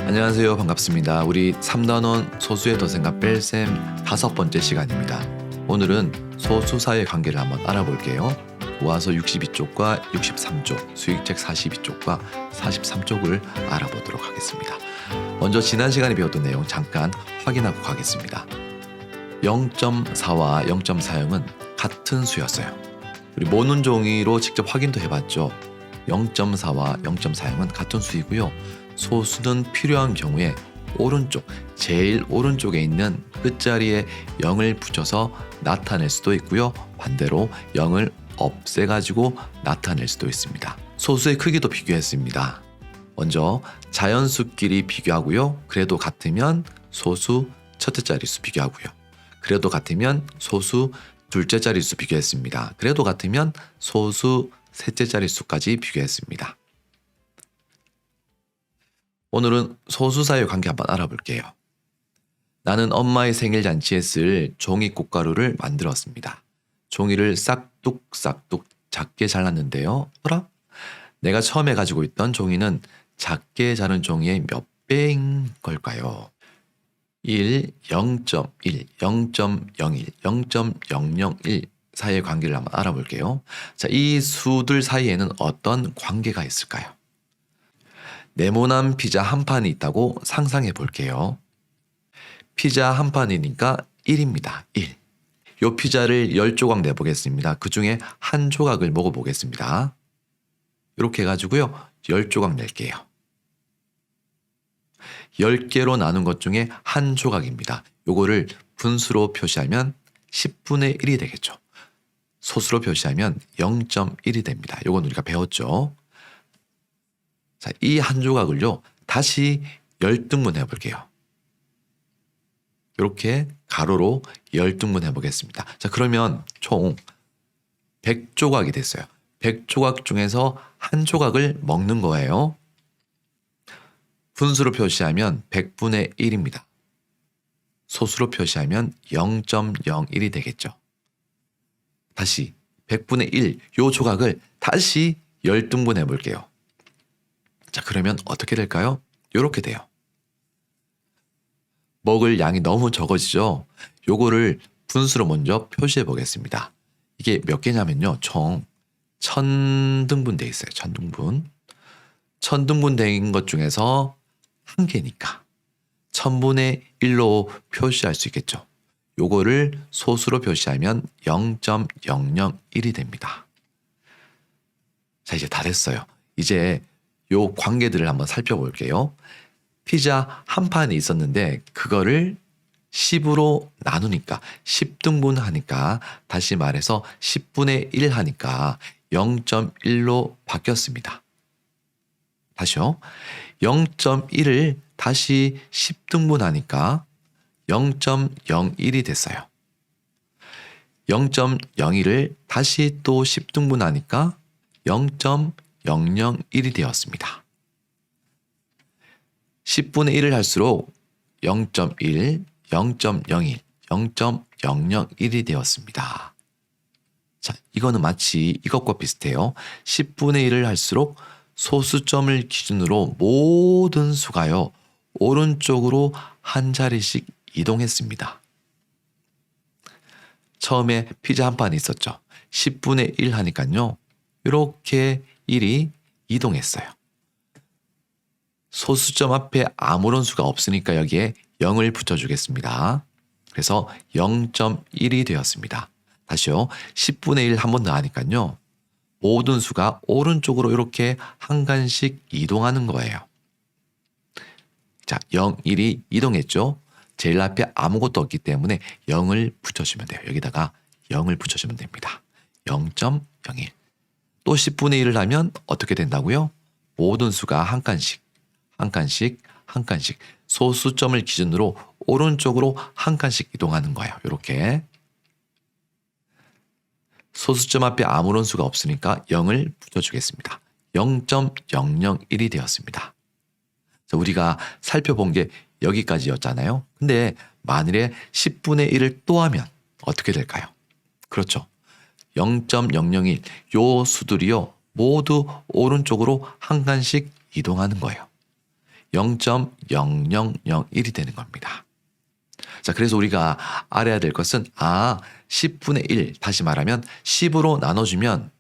안녕하세요. 반갑습니다. 우리 3단원 소수의 덧셈과 뺄셈 5번째 시간입니다. 오늘은 소수사의 관계를 한번 알아볼게요. 모아서 62쪽과 63쪽, 수익책 42쪽과 43쪽을 알아보도록 하겠습니다. 먼저 지난 시간에 배웠던 내용 잠깐 확인하고 가겠습니다. 0.4와 0.40은 같은 수였어요. 우리 모눈 종이로 직접 확인도 해봤죠. 0.4와 0.40은 같은 수이고요. 소수는 필요한 경우에 오른쪽, 제일 오른쪽에 있는 끝자리에 0을 붙여서 나타낼 수도 있고요. 반대로 0을 없애가지고 나타낼 수도 있습니다. 소수의 크기도 비교했습니다. 먼저 자연수끼리 비교하고요. 그래도 같으면 소수 첫째 자릿수 비교하고요. 그래도 같으면 소수 둘째 자릿수 비교했습니다. 그래도 같으면 소수 셋째 자릿수까지 비교했습니다. 오늘은 소수사의 관계 한번 알아볼게요. 나는 엄마의 생일잔치에 쓸 종이 꽃가루를 만들었습니다. 종이를 싹둑싹둑 작게 잘랐는데요. 어라? 내가 처음에 가지고 있던 종이는 작게 자른 종이의 몇 배인 걸까요? 1, 0.1, 0.01, 0.001 사이의 관계를 한번 알아볼게요. 자, 이 수들 사이에는 어떤 관계가 있을까요? 네모난 피자 한 판이 있다고 상상해 볼게요. 피자 한 판이니까 1입니다. 1. 요 피자를 10조각 내보겠습니다. 그 중에 한 조각을 먹어보겠습니다. 이렇게 해가지고요. 10조각 낼게요. 10개로 나눈 것 중에 한 조각입니다. 요거를 분수로 표시하면 10분의 1이 되겠죠. 소수로 표시하면 0.1이 됩니다. 요건 우리가 배웠죠. 자, 이 한 조각을요. 다시 10등분 해볼게요. 이렇게 가로로 10등분 해보겠습니다. 자, 그러면 총 100조각이 됐어요. 100조각 중에서 한 조각을 먹는 거예요. 분수로 표시하면 100분의 1입니다. 소수로 표시하면 0.01이 되겠죠. 다시 100분의 1, 요 조각을 다시 10등분 해볼게요. 자, 그러면 어떻게 될까요? 이렇게 돼요. 먹을 양이 너무 적어지죠? 요거를 분수로 먼저 표시해 보겠습니다. 이게 몇 개냐면요. 총 1000등분 돼 있어요. 1000등분. 1000등분 된 것 중에서 한 개니까 1000분의 1로 표시할 수 있겠죠. 요거를 소수로 표시하면 0.001이 됩니다. 자, 이제 다 됐어요. 이제 요 관계들을 한번 살펴볼게요. 피자 한 판이 있었는데 그거를 10으로 나누니까 10등분 하니까 다시 말해서 10분의 1 하니까 0.1로 바뀌었습니다. 다시요. 0.1을 다시 10등분 하니까 0.01이 됐어요. 0.01을 다시 또 10등분 하니까 0.001이 되었습니다. 10분의 1을 할수록 0.1, 0.01, 0.001이 되었습니다. 자, 이거는 마치 이것과 비슷해요. 10분의 1을 할수록 소수점을 기준으로 모든 수가요. 오른쪽으로 한 자리씩 이동했습니다. 처음에 피자 한 판이 있었죠. 10분의 1 하니까요. 이렇게 1이 이동했어요. 소수점 앞에 아무런 수가 없으니까 여기에 0을 붙여주겠습니다. 그래서 0.1이 되었습니다. 다시요. 10분의 1 한 번 더 하니까요. 모든 수가 오른쪽으로 이렇게 한 칸씩 이동하는 거예요. 자, 0, 1이 이동했죠. 제일 앞에 아무것도 없기 때문에 0을 붙여주면 돼요. 여기다가 0을 붙여주면 됩니다. 0.01. 또 10분의 1을 하면 어떻게 된다고요? 모든 수가 한 칸씩, 한 칸씩, 한 칸씩 소수점을 기준으로 오른쪽으로 한 칸씩 이동하는 거예요. 이렇게. 소수점 앞에 아무런 수가 없으니까 0을 붙여주겠습니다. 0.001이 되었습니다. 자, 우리가 살펴본 게 여기까지였잖아요. 근데 만일에 10분의 1을 또 하면 어떻게 될까요? 그렇죠. 0.001, 요 수들이요. 모두 오른쪽으로 한 칸씩 이동하는 거예요. 0.0001이 되는 겁니다. 자, 그래서 우리가 알아야 될 것은 10분의 1, 다시 말하면 10으로 나눠주면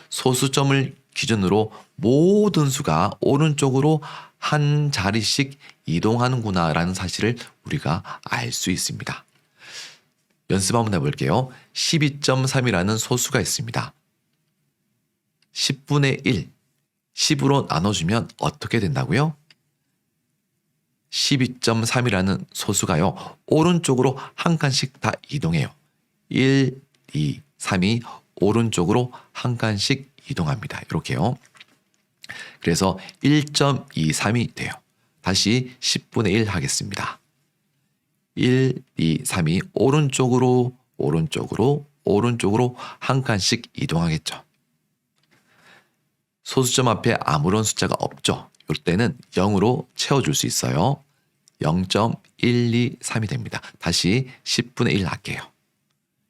소수점을 기준으로 모든 수가 오른쪽으로 한 자리씩 이동하는구나라는 사실을 우리가 알 수 있습니다. 연습 한번 해볼게요. 12.3이라는 소수가 있습니다. 10분의 1, 10으로 나눠주면 어떻게 된다고요? 12.3이라는 소수가요, 오른쪽으로 한 칸씩 다 이동해요. 1, 2, 3이 오른쪽으로 한 칸씩 이동합니다. 이렇게요. 그래서 1.23이 돼요. 다시 10분의 1 하겠습니다. 1, 2, 3이 오른쪽으로 한 칸씩 이동하겠죠. 소수점 앞에 아무런 숫자가 없죠. 이럴 때는 0으로 채워줄 수 있어요. 0.123이 됩니다. 다시 10분의 1 할게요.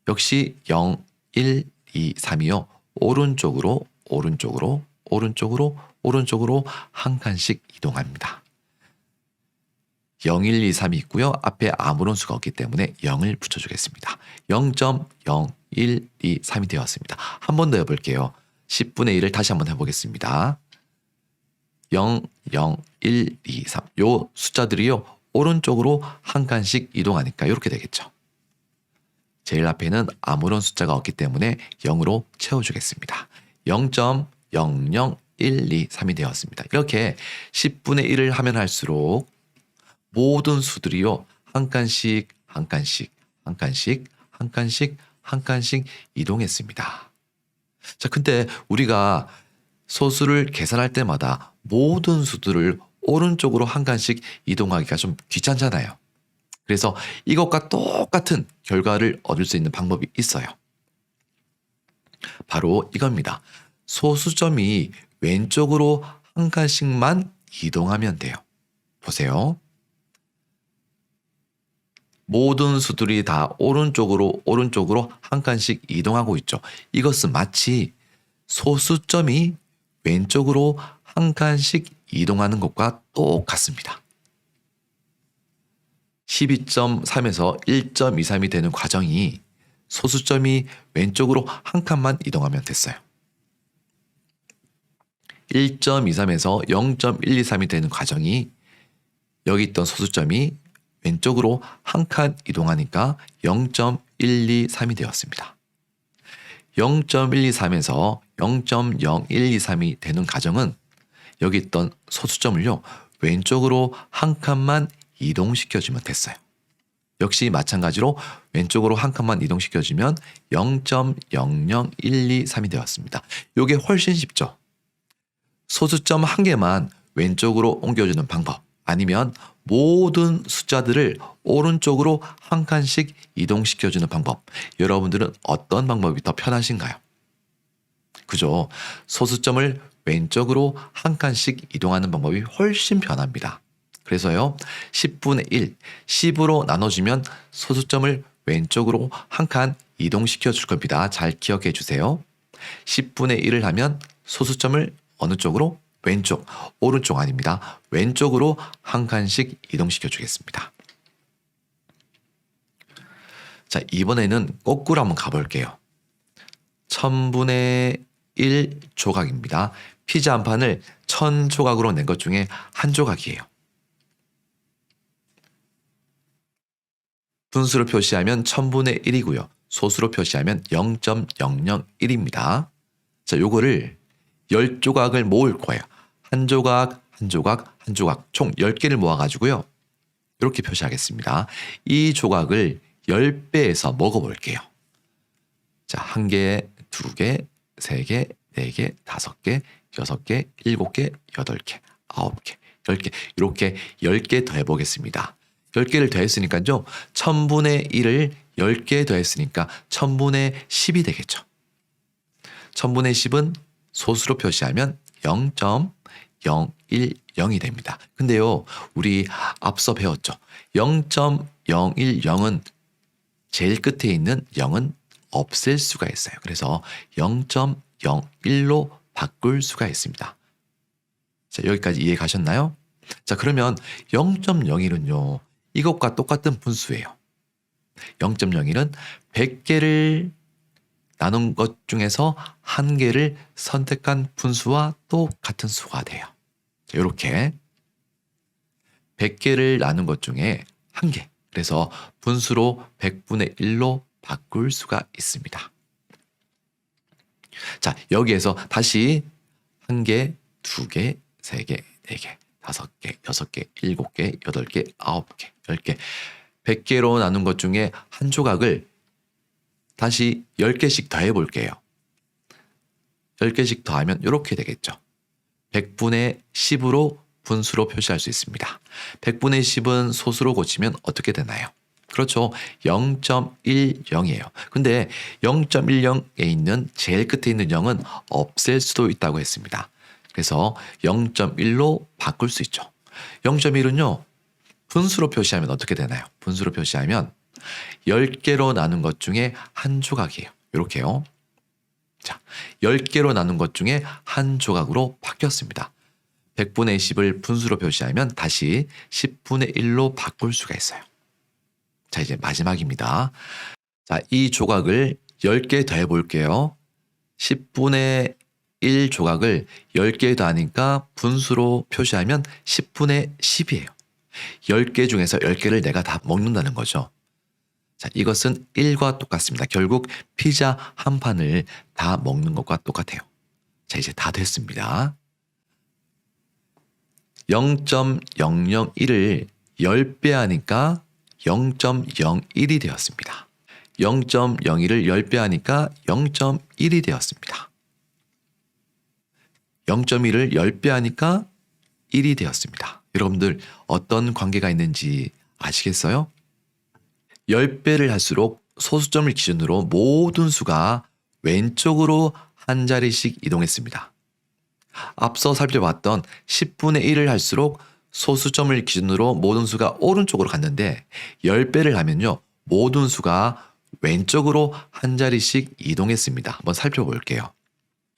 역시 0, 1, 2, 3이요. 오른쪽으로 한 칸씩 이동합니다. 0, 1, 2, 3이 있고요. 앞에 아무런 수가 없기 때문에 0을 붙여주겠습니다. 0.0123이 되었습니다. 한 번 더 해볼게요. 10분의 1을 다시 한번 해보겠습니다. 0, 0, 1, 2, 3. 요 숫자들이요, 오른쪽으로 한 칸씩 이동하니까 이렇게 되겠죠. 제일 앞에는 아무런 숫자가 없기 때문에 0으로 채워주겠습니다. 0.00123이 되었습니다. 이렇게 10분의 1을 하면 할수록 모든 수들이요, 한 칸씩 이동했습니다. 자, 근데 우리가 소수를 계산할 때마다 모든 수들을 오른쪽으로 한 칸씩 이동하기가 좀 귀찮잖아요. 그래서 이것과 똑같은 결과를 얻을 수 있는 방법이 있어요. 바로 이겁니다. 소수점이 왼쪽으로 한 칸씩만 이동하면 돼요. 보세요. 모든 수들이 다 오른쪽으로 한 칸씩 이동하고 있죠. 이것은 마치 소수점이 왼쪽으로 한 칸씩 이동하는 것과 똑같습니다. 12.3에서 1.23이 되는 과정이 소수점이 왼쪽으로 한 칸만 이동하면 됐어요. 1.23에서 0.123이 되는 과정이 여기 있던 소수점이 왼쪽으로 한 칸 이동하니까 0.123이 되었습니다. 0.123에서 0.0123이 되는 과정은 여기 있던 소수점을요, 왼쪽으로 한 칸만 이동시켜주면 됐어요. 역시 마찬가지로 왼쪽으로 한 칸만 이동시켜주면 0.00123이 되었습니다. 이게 훨씬 쉽죠. 소수점 한 개만 왼쪽으로 옮겨주는 방법, 아니면 모든 숫자들을 오른쪽으로 한 칸씩 이동시켜주는 방법, 여러분들은 어떤 방법이 더 편하신가요? 그죠? 소수점을 왼쪽으로 한 칸씩 이동하는 방법이 훨씬 편합니다. 그래서요, 10분의 1, 10으로 나눠주면 소수점을 왼쪽으로 한 칸 이동시켜 줄 겁니다. 잘 기억해 주세요. 10분의 1을 하면 소수점을 어느 쪽으로? 왼쪽, 오른쪽 아닙니다. 왼쪽으로 한 칸씩 이동시켜 주겠습니다. 자, 이번에는 거꾸로 한번 가볼게요. 1000분의 1 조각입니다. 피자 한 판을 1000조각으로 낸 것 중에 한 조각이에요. 분수로 표시하면 1000분의 1이고요. 소수로 표시하면 0.001입니다. 자, 요거를 10조각을 모을 거예요. 한 조각, 총 10개를 모아가지고요. 이렇게 표시하겠습니다. 이 조각을 10배에서 먹어볼게요. 자, 1개, 2개, 3개, 4개, 5개, 6개, 7개, 8개, 9개, 10개, 이렇게 10개 더 해보겠습니다. 10개를 더했으니까요, 1000분의 1을 10개 더했으니까 1000분의 10이 되겠죠. 1000분의 10은 소수로 표시하면 0.010이 됩니다. 근데요, 우리 앞서 배웠죠. 0.010은 제일 끝에 있는 0은 없앨 수가 있어요. 그래서 0.01로 바꿀 수가 있습니다. 자, 여기까지 이해 가셨나요? 자, 그러면 0.01은요. 이것과 똑같은 분수예요. 0.01은 100개를 나눈 것 중에서 한 개를 선택한 분수와 똑같은 수가 돼요. 이렇게 100개를 나눈 것 중에 한 개. 그래서 분수로 100분의 1로 바꿀 수가 있습니다. 자, 여기에서 다시 한 개, 두 개, 세 개, 네 개, 다섯 개, 여섯 개, 일곱 개, 여덟 개, 아홉 개, 10개. 100개로 나눈 것 중에 한 조각을 다시 10개씩 더해 볼게요. 10개씩 더하면 이렇게 되겠죠. 100분의 10으로 분수로 표시할 수 있습니다. 100분의 10은 소수로 고치면 어떻게 되나요? 그렇죠. 0.10이에요. 근데 0.10에 있는 제일 끝에 있는 0은 없앨 수도 있다고 했습니다. 그래서 0.1로 바꿀 수 있죠. 0.1은요. 분수로 표시하면 어떻게 되나요? 분수로 표시하면 10개로 나눈 것 중에 한 조각이에요. 이렇게요. 자, 10개로 나눈 것 중에 한 조각으로 바뀌었습니다. 100분의 10을 분수로 표시하면 다시 10분의 1로 바꿀 수가 있어요. 자, 이제 마지막입니다. 자, 이 조각을 10개 더해 볼게요. 10분의 1 조각을 10개 더하니까 분수로 표시하면 10분의 10이에요. 10개 중에서 10개를 내가 다 먹는다는 거죠. 자, 이것은 1과 똑같습니다. 결국 피자 한 판을 다 먹는 것과 똑같아요. 자, 이제 다 됐습니다. 0.001을 10배 하니까 0.01이 되었습니다. 0.01을 10배 하니까 0.1이 되었습니다. 0.1을 10배 하니까 1이 되었습니다. 여러분들 어떤 관계가 있는지 아시겠어요? 10배를 할수록 소수점을 기준으로 모든 수가 왼쪽으로 한 자리씩 이동했습니다. 앞서 살펴봤던 10분의 1을 할수록 소수점을 기준으로 모든 수가 오른쪽으로 갔는데 10배를 하면요. 모든 수가 왼쪽으로 한 자리씩 이동했습니다. 한번 살펴볼게요.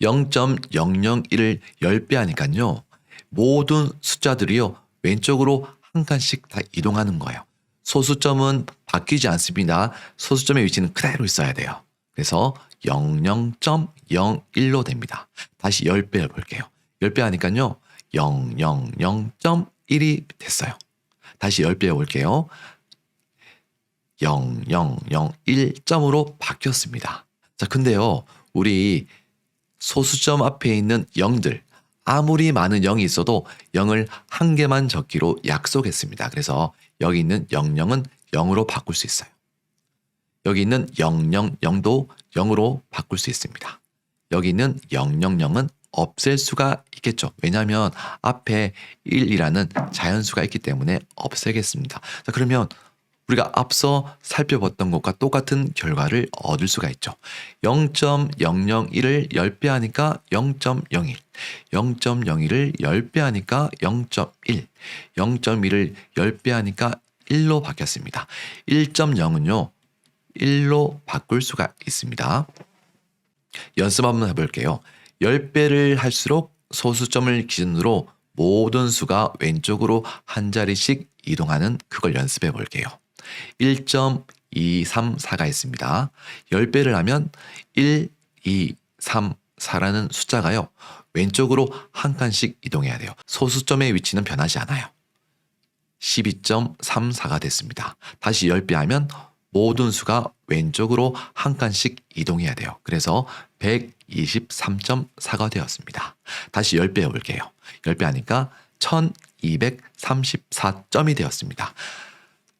0.001을 10배 하니까요. 모든 숫자들이요. 왼쪽으로 한 칸씩 다 이동하는 거예요. 소수점은 바뀌지 않습니다. 소수점의 위치는 그대로 있어야 돼요. 그래서 00.01로 됩니다. 다시 10배 해볼게요. 10배 하니까요. 000.1이 됐어요. 다시 10배 해볼게요. 0001점으로 바뀌었습니다. 자, 근데요. 우리 소수점 앞에 있는 0들 아무리 많은 0이 있어도 0을 한 개만 적기로 약속했습니다. 그래서 여기 있는 00은 0으로 바꿀 수 있어요. 여기 있는 000도 0으로 바꿀 수 있습니다. 여기 있는 000은 없앨 수가 있겠죠. 왜냐하면 앞에 1이라는 자연수가 있기 때문에 없애겠습니다. 자, 그러면 우리가 앞서 살펴봤던 것과 똑같은 결과를 얻을 수가 있죠. 0.001을 10배 하니까 0.01, 0.01을 10배 하니까 0.1, 0.1을 10배 하니까 1로 바뀌었습니다. 1.0은요. 1로 바꿀 수가 있습니다. 연습 한번 해볼게요. 10배를 할수록 소수점을 기준으로 모든 수가 왼쪽으로 한 자리씩 이동하는 그걸 연습해 볼게요. 1.234가 있습니다. 10배를 하면 1, 2, 3, 4라는 숫자가요. 왼쪽으로 한 칸씩 이동해야 돼요. 소수점의 위치는 변하지 않아요. 12.34가 됐습니다. 다시 10배 하면 모든 수가 왼쪽으로 한 칸씩 이동해야 돼요. 그래서 123.4가 되었습니다. 다시 10배 해볼게요. 10배 하니까 1234점이 되었습니다.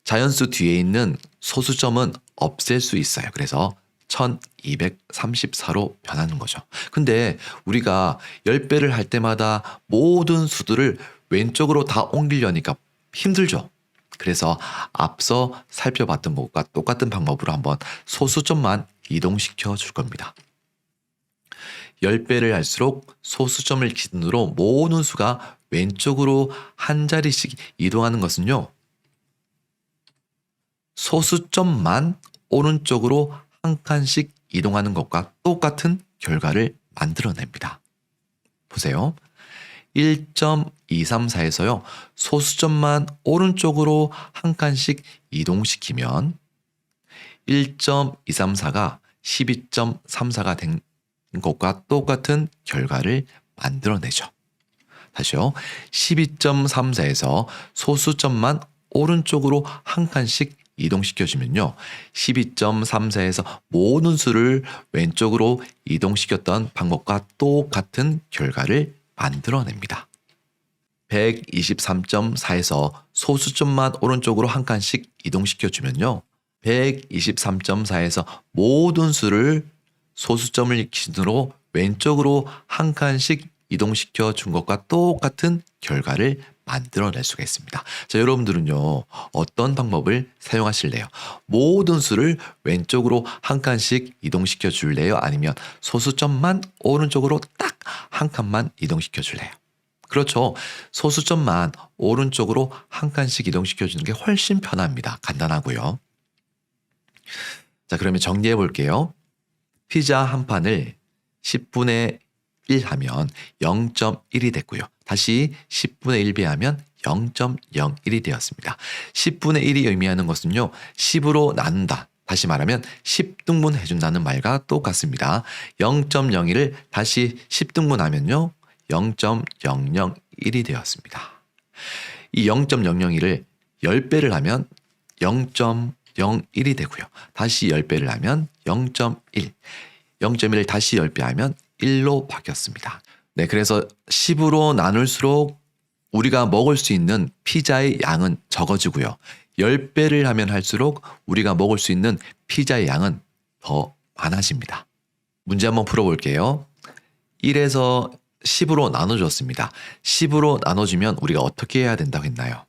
자연수 뒤에 있는 소수점은 없앨 수 있어요. 그래서 1234로 변하는 거죠. 근데 우리가 10배를 할 때마다 모든 수들을 왼쪽으로 다 옮기려니까 힘들죠. 그래서 앞서 살펴봤던 것과 똑같은 방법으로 한번 소수점만 이동시켜 줄 겁니다. 10배를 할수록 소수점을 기준으로 모든 수가 왼쪽으로 한 자리씩 이동하는 것은요. 소수점만 오른쪽으로 한 칸씩 이동하는 것과 똑같은 결과를 만들어냅니다. 보세요. 1.234에서요. 소수점만 오른쪽으로 한 칸씩 이동시키면 1.234가 12.34가 된 것과 똑같은 결과를 만들어내죠. 다시요. 12.34에서 소수점만 오른쪽으로 한 칸씩 이동시켜주면요. 12.34에서 모든 수를 왼쪽으로 이동시켰던 방법과 똑같은 결과를 만들어냅니다. 123.4에서 소수점만 오른쪽으로 한 칸씩 이동시켜주면요. 123.4에서 모든 수를 소수점을 기준으로 왼쪽으로 한 칸씩 이동시켜 준 것과 똑같은 결과를 만들어낼 수가 있습니다. 자, 여러분들은요, 어떤 방법을 사용하실래요? 모든 수를 왼쪽으로 한 칸씩 이동시켜 줄래요? 아니면 소수점만 오른쪽으로 딱 한 칸만 이동시켜 줄래요? 그렇죠. 소수점만 오른쪽으로 한 칸씩 이동시켜 주는 게 훨씬 편합니다. 간단하고요. 자, 그러면 정리해 볼게요. 피자 한 판을 10분의 1 하면 0.1이 됐고요. 다시 10분의 1 배하면 0.01이 되었습니다. 10분의 1이 의미하는 것은요. 10으로 나눈다. 다시 말하면 10등분 해준다는 말과 똑같습니다. 0.01을 다시 10등분하면요. 0.001이 되었습니다. 이 0.001을 10배를 하면 0.01이 되고요. 다시 10배를 하면 0.1. 0.1을 다시 10배 하면 1로 바뀌었습니다. 네, 그래서 10으로 나눌수록 우리가 먹을 수 있는 피자의 양은 적어지고요. 10배를 하면 할수록 우리가 먹을 수 있는 피자의 양은 더 많아집니다. 문제 한번 풀어볼게요. 1에서 10으로 나눠줬습니다. 10으로 나눠주면 우리가 어떻게 해야 된다고 했나요?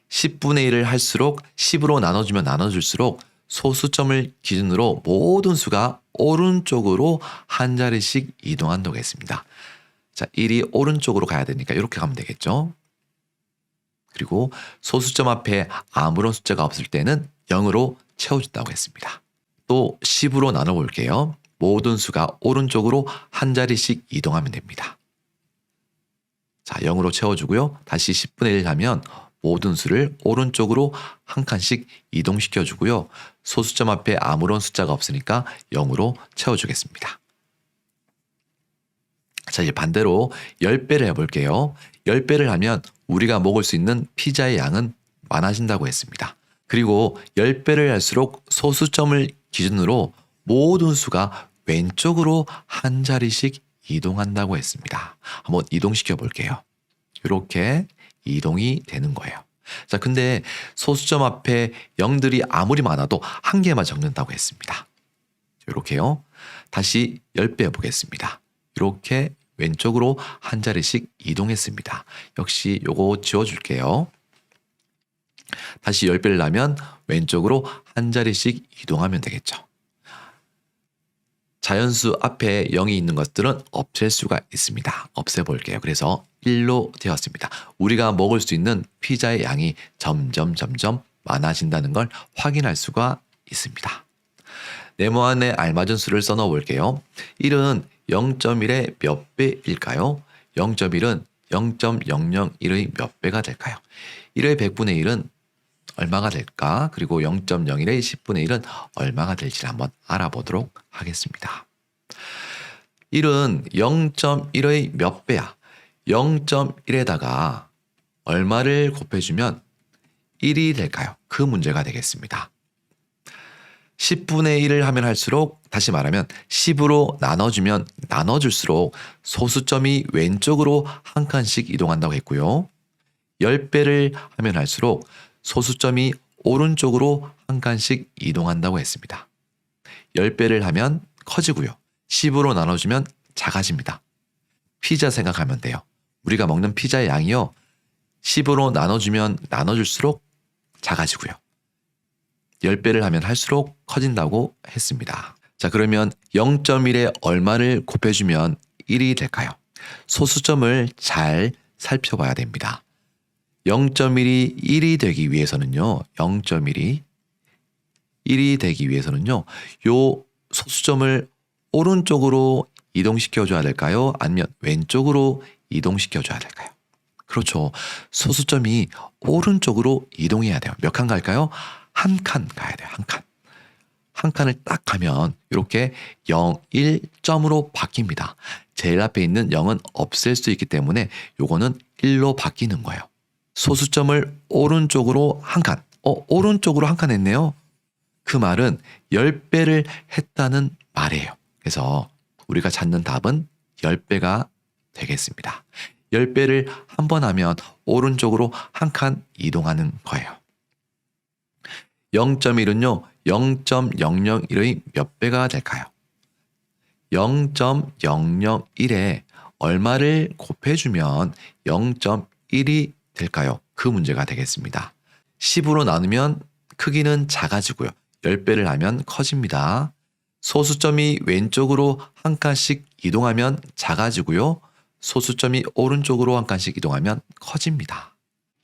10분의 1을 할수록 10으로 나눠줄수록 소수점을 기준으로 모든 수가 오른쪽으로 한 자리씩 이동한다고 했습니다. 자, 1이 오른쪽으로 가야 되니까 이렇게 가면 되겠죠. 그리고 소수점 앞에 아무런 숫자가 없을 때는 0으로 채워준다고 했습니다. 또 10으로 나눠볼게요. 모든 수가 오른쪽으로 한 자리씩 이동하면 됩니다. 자, 0으로 채워주고요. 다시 10분의 1 하면 모든 수를 오른쪽으로 한 칸씩 이동시켜주고요. 소수점 앞에 아무런 숫자가 없으니까 0으로 채워주겠습니다. 자, 이제 반대로 10배를 해볼게요. 10배를 하면 우리가 먹을 수 있는 피자의 양은 많아진다고 했습니다. 그리고 10배를 할수록 소수점을 기준으로 모든 수가 왼쪽으로 한 자리씩 이동한다고 했습니다. 한번 이동시켜 볼게요. 이렇게 이동이 되는 거예요. 자, 근데 소수점 앞에 0들이 아무리 많아도 한 개만 적는다고 했습니다. 이렇게요. 다시 10배 해보겠습니다. 이렇게 왼쪽으로 한 자리씩 이동했습니다. 역시 요거 지워줄게요. 다시 10배를 하면 왼쪽으로 한 자리씩 이동하면 되겠죠. 자연수 앞에 0이 있는 것들은 없앨 수가 있습니다. 없애볼게요. 그래서 1로 되었습니다. 우리가 먹을 수 있는 피자의 양이 점점 많아진다는 걸 확인할 수가 있습니다. 네모 안에 알맞은 수를 써넣어 볼게요. 1은 0.1의 몇 배일까요? 0.1은 0.001의 몇 배가 될까요? 1의 100분의 1은 얼마가 될까? 그리고 0.01의 10분의 1은 얼마가 될지 한번 알아보도록 하겠습니다. 1은 0.1의 몇 배야? 0.1에다가 얼마를 곱해주면 1이 될까요? 그 문제가 되겠습니다. 10분의 1을 하면 할수록, 다시 말하면 10으로 나눠줄수록 소수점이 왼쪽으로 한 칸씩 이동한다고 했고요. 10배를 하면 할수록 소수점이 오른쪽으로 한 칸씩 이동한다고 했습니다. 10배를 하면 커지고요. 10으로 나눠주면 작아집니다. 피자 생각하면 돼요. 우리가 먹는 피자의 양이요. 10으로 나눠줄수록 작아지고요. 10배를 하면 할수록 커진다고 했습니다. 자, 그러면 0.1에 얼마를 곱해주면 1이 될까요? 소수점을 잘 살펴봐야 됩니다. 0.1이 1이 되기 위해서는요. 0.1이 1이 되기 위해서는요. 요 소수점을 오른쪽으로 이동시켜줘야 될까요? 아니면 왼쪽으로 이동시켜 줘야 될까요? 그렇죠. 소수점이 오른쪽으로 이동해야 돼요. 몇 칸 갈까요? 한 칸 가야 돼요. 한 칸. 한 칸을 딱 가면 이렇게 0, 1점으로 바뀝니다. 제일 앞에 있는 0은 없앨 수 있기 때문에 요거는 1로 바뀌는 거예요. 소수점을 오른쪽으로 한 칸. 오른쪽으로 한 칸 했네요. 그 말은 10배를 했다는 말이에요. 그래서 우리가 찾는 답은 10배가 되겠습니다. 10배를 한 번 하면 오른쪽으로 한 칸 이동하는 거예요. 0.1은요. 0.001의 몇 배가 될까요? 0.001에 얼마를 곱해주면 0.1이 될까요? 그 문제가 되겠습니다. 10으로 나누면 크기는 작아지고요. 10배를 하면 커집니다. 소수점이 왼쪽으로 한 칸씩 이동하면 작아지고요. 소수점이 오른쪽으로 한 칸씩 이동하면 커집니다.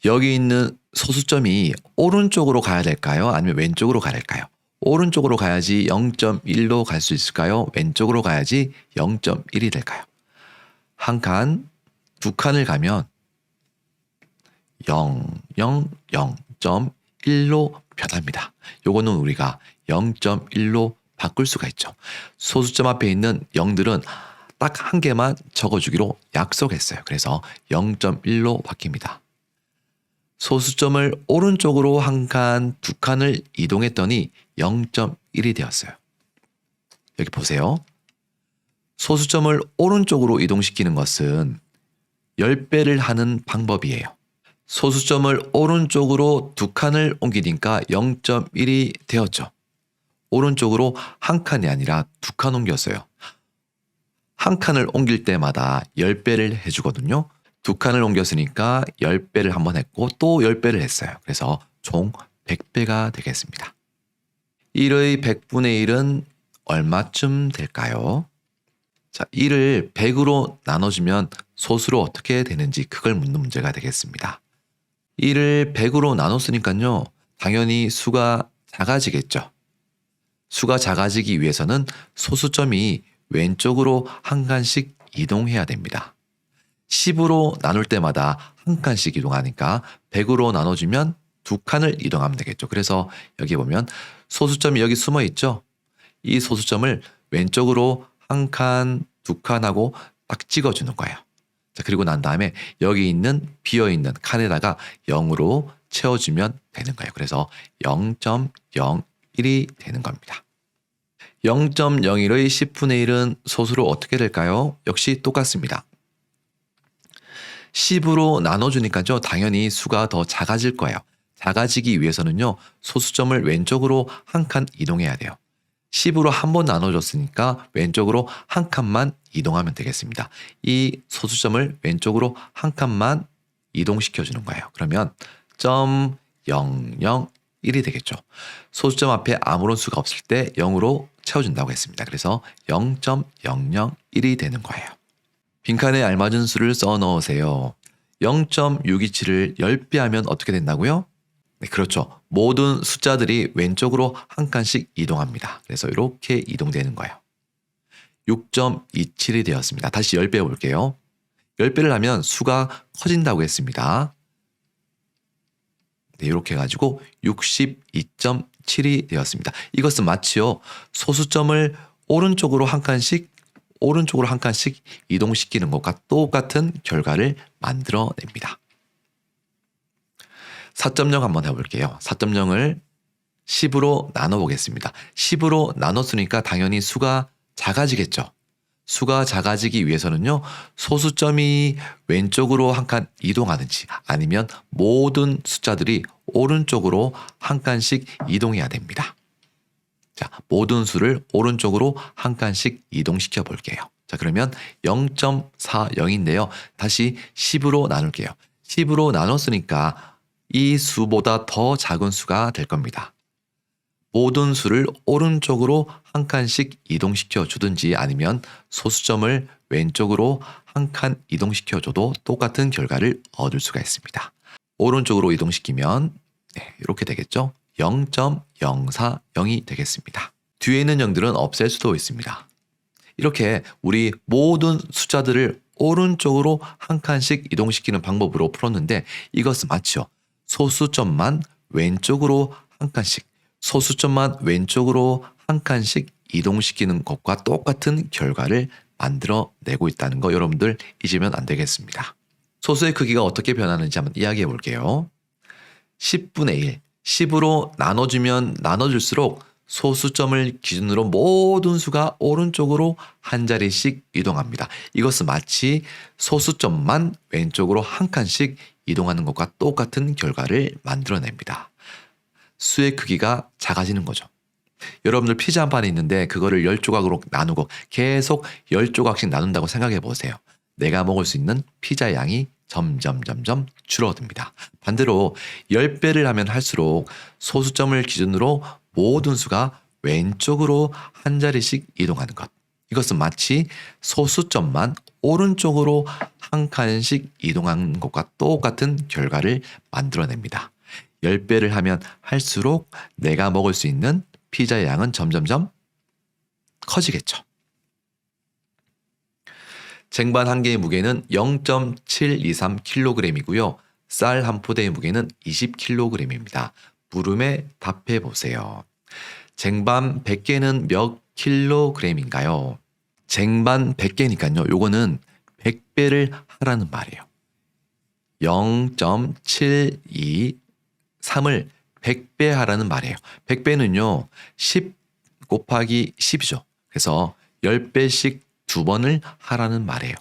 여기 있는 소수점이 오른쪽으로 가야 될까요? 아니면 왼쪽으로 가야 될까요? 오른쪽으로 가야지 0.1로 갈 수 있을까요? 왼쪽으로 가야지 0.1이 될까요? 한 칸, 두 칸을 가면 0.1로 변합니다. 요거는 우리가 0.1로 바꿀 수가 있죠. 소수점 앞에 있는 0들은 딱 한 개만 적어주기로 약속했어요. 그래서 0.1로 바뀝니다. 소수점을 오른쪽으로 한 칸, 두 칸을 이동했더니 0.1이 되었어요. 여기 보세요. 소수점을 오른쪽으로 이동시키는 것은 10배를 하는 방법이에요. 소수점을 오른쪽으로 두 칸을 옮기니까 0.1이 되었죠. 오른쪽으로 한 칸이 아니라 두 칸 옮겼어요. 한 칸을 옮길 때마다 10배를 해주거든요. 두 칸을 옮겼으니까 10배를 한 번 했고 또 10배를 했어요. 그래서 총 100배가 되겠습니다. 1의 100분의 1은 얼마쯤 될까요? 자, 1을 100으로 나눠주면 소수로 어떻게 되는지 그걸 묻는 문제가 되겠습니다. 1을 100으로 나눴으니까요. 당연히 수가 작아지겠죠. 수가 작아지기 위해서는 소수점이 왼쪽으로 한 칸씩 이동해야 됩니다. 10으로 나눌 때마다 한 칸씩 이동하니까 100으로 나눠주면 두 칸을 이동하면 되겠죠. 그래서 여기 보면 소수점이 여기 숨어 있죠. 이 소수점을 왼쪽으로 한 칸, 두 칸하고 딱 찍어주는 거예요. 자, 그리고 난 다음에 여기 있는 비어있는 칸에다가 0으로 채워주면 되는 거예요. 그래서 0.01이 되는 겁니다. 0.01의 10분의 1은 소수로 어떻게 될까요? 역시 똑같습니다. 10으로 나눠주니까요. 당연히 수가 더 작아질 거예요. 작아지기 위해서는요. 소수점을 왼쪽으로 한 칸 이동해야 돼요. 10으로 한 번 나눠줬으니까 왼쪽으로 한 칸만 이동하면 되겠습니다. 이 소수점을 왼쪽으로 한 칸만 이동시켜주는 거예요. 그러면 0.001이 되겠죠. 소수점 앞에 아무런 수가 없을 때 0으로 채워준다고 했습니다. 그래서 0.001이 되는 거예요. 빈칸에 알맞은 수를 써 넣으세요. 0.627을 10배 하면 어떻게 된다고요? 네, 그렇죠. 모든 숫자들이 왼쪽으로 한 칸씩 이동합니다. 그래서 이렇게 이동되는 거예요. 6.27이 되었습니다. 다시 10배 볼게요. 10배를 하면 수가 커진다고 했습니다. 네, 이렇게 해가지고 62.7이 되었습니다. 이것은 마치요. 소수점을 오른쪽으로 한 칸씩 이동시키는 것과 똑같은 결과를 만들어냅니다. 4.0 한번 해볼게요. 4.0을 10으로 나눠보겠습니다. 10으로 나눴으니까 당연히 수가 작아지겠죠. 수가 작아지기 위해서는요. 소수점이 왼쪽으로 한 칸 이동하는지 아니면 모든 숫자들이 오른쪽으로 한 칸씩 이동해야 됩니다. 자, 모든 수를 오른쪽으로 한 칸씩 이동시켜 볼게요. 자, 그러면 0.40인데요. 다시 10으로 나눌게요. 10으로 나눴으니까 이 수보다 더 작은 수가 될 겁니다. 모든 수를 오른쪽으로 한 칸씩 이동시켜 주든지 아니면 소수점을 왼쪽으로 한 칸 이동시켜 줘도 똑같은 결과를 얻을 수가 있습니다. 오른쪽으로 이동시키면 이렇게 되겠죠. 0.040이 되겠습니다. 뒤에 있는 0들은 없앨 수도 있습니다. 이렇게 우리 모든 숫자들을 오른쪽으로 한 칸씩 이동시키는 방법으로 풀었는데 이것은 마치요. 소수점만 왼쪽으로 한 칸씩, 소수점만 왼쪽으로 한 칸씩 이동시키는 것과 똑같은 결과를 만들어내고 있다는 거 여러분들 잊으면 안 되겠습니다. 소수의 크기가 어떻게 변하는지 한번 이야기해 볼게요. 10분의 1, 10으로 나눠주면 나눠줄수록 소수점을 기준으로 모든 수가 오른쪽으로 한 자리씩 이동합니다. 이것은 마치 소수점만 왼쪽으로 한 칸씩 이동하는 것과 똑같은 결과를 만들어냅니다. 수의 크기가 작아지는 거죠. 여러분들 피자 한 판이 있는데 그거를 10조각으로 나누고 계속 10조각씩 나눈다고 생각해 보세요. 내가 먹을 수 있는 피자 양이 점점 줄어듭니다. 반대로 10배를 하면 할수록 소수점을 기준으로 모든 수가 왼쪽으로 한 자리씩 이동하는 것. 이것은 마치 소수점만 오른쪽으로 한 칸씩 이동하는 것과 똑같은 결과를 만들어냅니다. 10배를 하면 할수록 내가 먹을 수 있는 피자의 양은 점점 커지겠죠. 쟁반 한 개의 무게는 0.723kg이고요. 쌀 한 포대의 무게는 20kg입니다. 물음에 답해 보세요. 쟁반 100개는 몇 킬로그램인가요? 쟁반 100개니까요. 요거는 100배를 하라는 말이에요. 0.723을 100배 하라는 말이에요. 100배는요. 10 곱하기 10이죠. 그래서 10배씩 2번을 하라는 말이에요.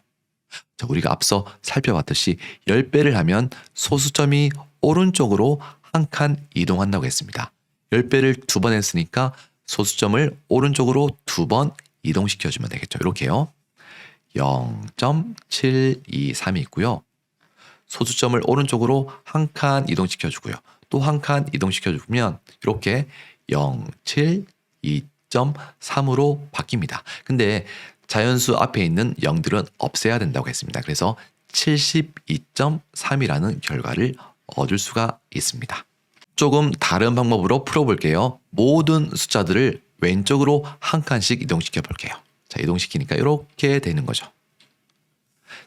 자, 우리가 앞서 살펴봤듯이 10배를 하면 소수점이 오른쪽으로 한 칸 이동한다고 했습니다. 10배를 2번 했으니까 소수점을 오른쪽으로 2번 이동시켜주면 되겠죠. 이렇게요. 0.723이 있고요. 소수점을 오른쪽으로 한 칸 이동시켜주고요. 또 한 칸 이동시켜주면 이렇게 072.3으로 바뀝니다. 근데 자연수 앞에 있는 0들은 없애야 된다고 했습니다. 그래서 72.3이라는 결과를 얻을 수가 있습니다. 조금 다른 방법으로 풀어볼게요. 모든 숫자들을 왼쪽으로 한 칸씩 이동시켜 볼게요. 자, 이동시키니까 이렇게 되는 거죠.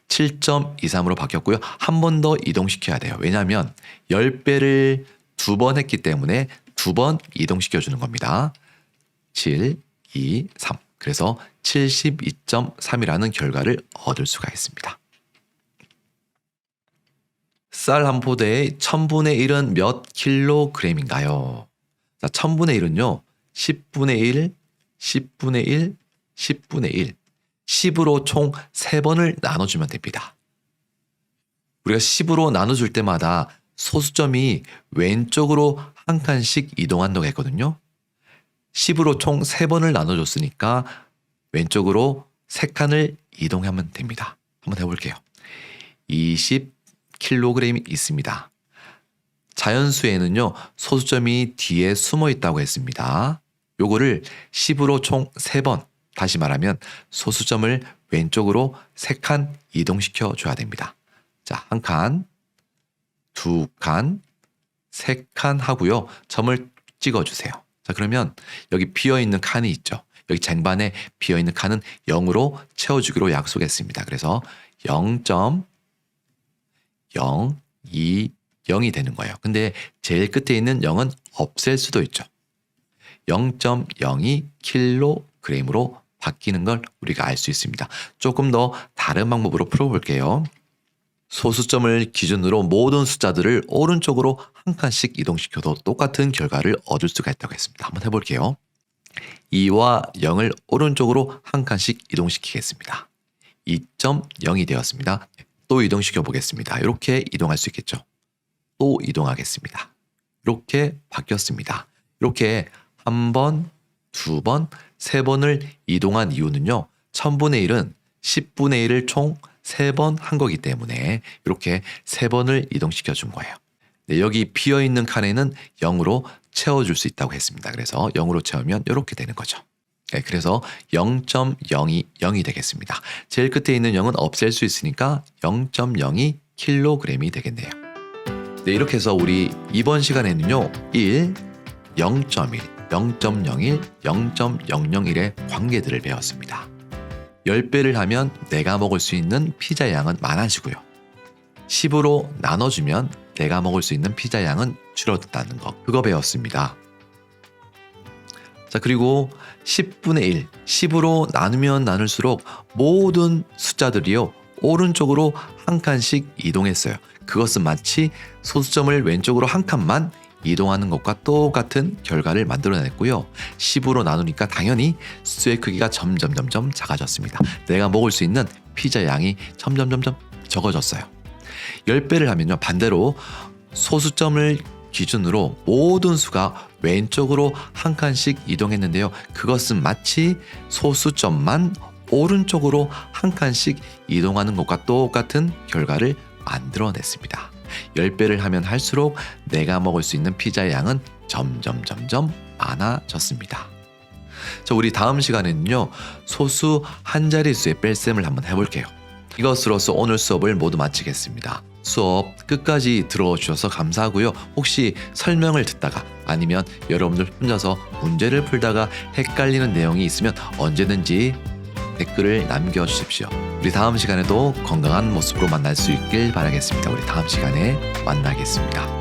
7.23으로 바뀌었고요. 한 번 더 이동시켜야 돼요. 왜냐하면 10배를 2번 했기 때문에 2번 이동시켜 주는 겁니다. 7, 2, 3. 그래서 72.3이라는 결과를 얻을 수가 있습니다. 쌀 한 포대의 1000분의 1은 몇 킬로그램인가요? 자, 1000분의 1은요. 10분의 1, 10분의 1, 10분의 1. 10으로 총 3번을 나눠주면 됩니다. 우리가 10으로 나눠줄 때마다 소수점이 왼쪽으로 한 칸씩 이동한다고 했거든요. 10으로 총 3번을 나눠줬으니까 왼쪽으로 3칸을 이동하면 됩니다. 한번 해볼게요. 20kg이 있습니다. 자연수에는요. 소수점이 뒤에 숨어 있다고 했습니다. 요거를 10으로 총 3번, 다시 말하면 소수점을 왼쪽으로 3칸 이동시켜 줘야 됩니다. 자, 1칸, 2칸, 3칸 하고요. 점을 찍어주세요. 자, 그러면 여기 비어있는 칸이 있죠. 여기 쟁반에 비어있는 칸은 0으로 채워주기로 약속했습니다. 그래서 0.020이 되는 거예요. 근데 제일 끝에 있는 0은 없앨 수도 있죠. 0.02kg으로 바뀌는 걸 우리가 알 수 있습니다. 조금 더 다른 방법으로 풀어볼게요. 소수점을 기준으로 모든 숫자들을 오른쪽으로 한 칸씩 이동시켜도 똑같은 결과를 얻을 수가 있다고 했습니다. 한번 해볼게요. 2와 0을 오른쪽으로 한 칸씩 이동시키겠습니다. 2.0이 되었습니다. 또 이동시켜 보겠습니다. 이렇게 이동할 수 있겠죠. 또 이동하겠습니다. 이렇게 바뀌었습니다. 이렇게 한 번, 2번, 3번을 이동한 이유는요. 1000분의 1은 10분의 1을 총 3번 한 거기 때문에 이렇게 3번을 이동시켜 준 거예요. 네, 여기 비어있는 칸에는 0으로 채워줄 수 있다고 했습니다. 그래서 0으로 채우면 이렇게 되는 거죠. 네, 그래서 0.020이 되겠습니다. 제일 끝에 있는 0은 없앨 수 있으니까 0.02kg이 되겠네요. 네, 이렇게 해서 우리 이번 시간에는요. 1, 0.1, 0.01, 0.001의 관계들을 배웠습니다. 10배를 하면 내가 먹을 수 있는 피자 양은 많아지고요. 10으로 나눠주면 내가 먹을 수 있는 피자 양은 줄어든다는 거. 그거 배웠습니다. 자, 그리고 10분의 1. 10으로 나누면 나눌수록 모든 숫자들이요. 오른쪽으로 한 칸씩 이동했어요. 그것은 마치 소수점을 왼쪽으로 한 칸만 이동하는 것과 똑같은 결과를 만들어냈고요. 10으로 나누니까 당연히 수의 크기가 점점 작아졌습니다. 내가 먹을 수 있는 피자 양이 점점 적어졌어요. 10배를 하면요. 반대로 소수점을 기준으로 모든 수가 왼쪽으로 한 칸씩 이동했는데요. 그것은 마치 소수점만 오른쪽으로 한 칸씩 이동하는 것과 똑같은 결과를 만들어냈습니다. 10배를 하면 할수록 내가 먹을 수 있는 피자의 양은 점점 많아졌습니다. 자, 우리 다음 시간에는요. 소수 한 자릿수의 뺄셈을 한번 해볼게요. 이것으로서 오늘 수업을 모두 마치겠습니다. 수업 끝까지 들어주셔서 감사하고요. 혹시 설명을 듣다가 아니면 여러분들 혼자서 문제를 풀다가 헷갈리는 내용이 있으면 언제든지 댓글을 남겨주십시오. 우리 다음 시간에도 건강한 모습으로 만날 수 있길 바라겠습니다. 우리 다음 시간에 만나겠습니다.